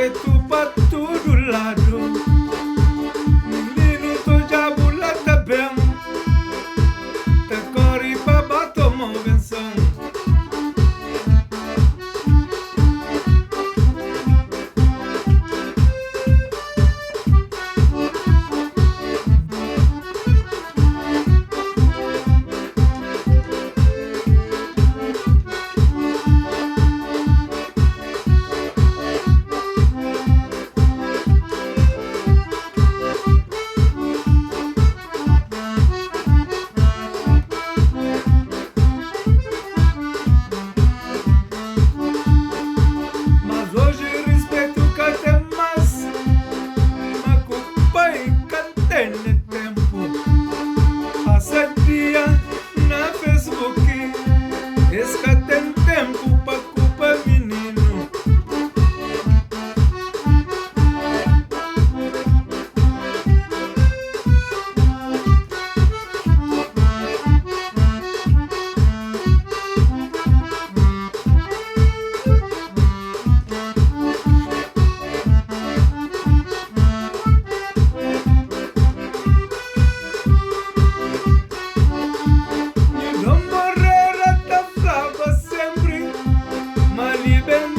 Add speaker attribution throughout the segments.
Speaker 1: respeito pra todo lado. Menino, tô já bulata bem. Tá corre pra bater uma benção. Na Facebook, esse que tem tempo pra culpa menino.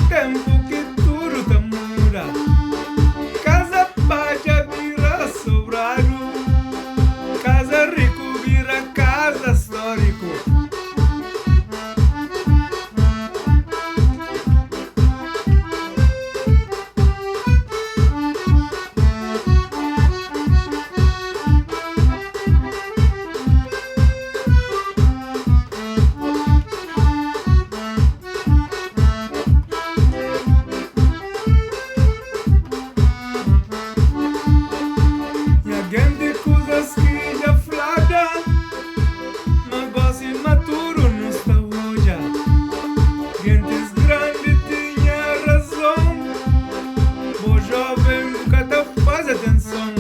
Speaker 1: Tempo que tudo tá muda. Casa baixa vira sobrado. Casa rico vira casa histórico. Gente coisas que já flada, negócio imaturo não está hoje. Gentes grandes tinha razão, o jovem nunca tá faz atenção.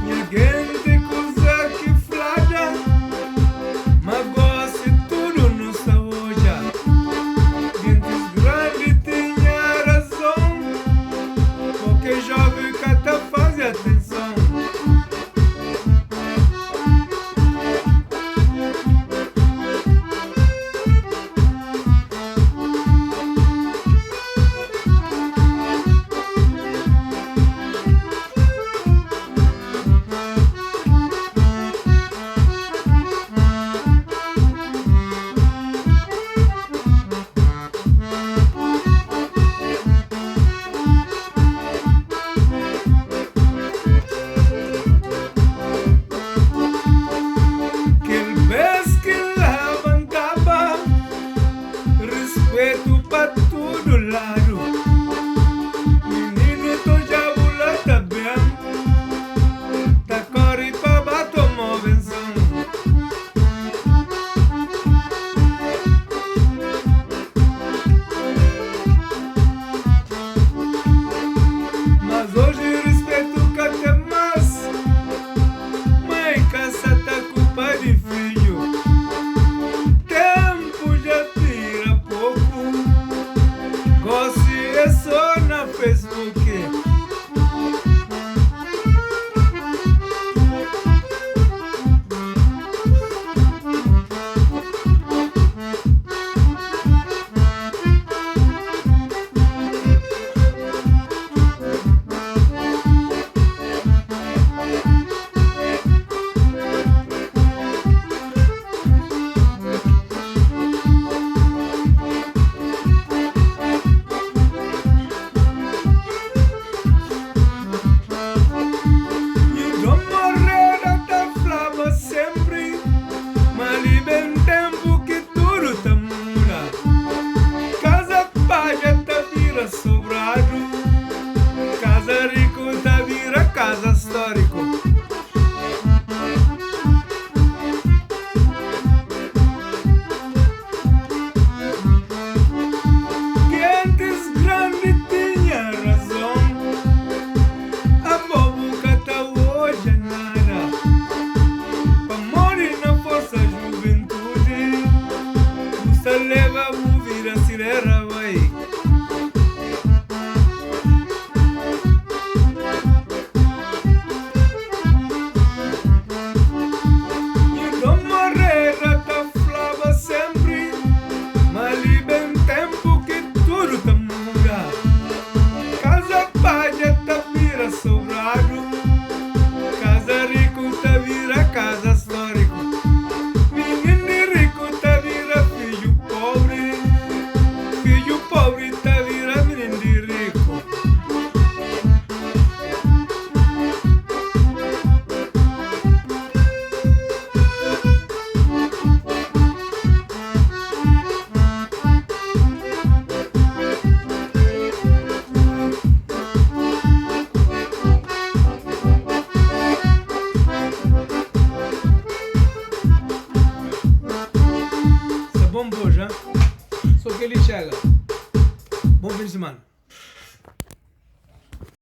Speaker 1: Minha gente coisa que flada, negócio tudo não está hoje. Gentes grandes tinha razão, porque jovem nunca tá faz atenção. Respeito pra todo lado. Menino, tô já bulata bem. Tá corre pra bater uma benção. Mas hoje respeito que até mais. Mãe, caça tá culpa de filho. Tempo já tira pouco. Gosto é só na Facebook.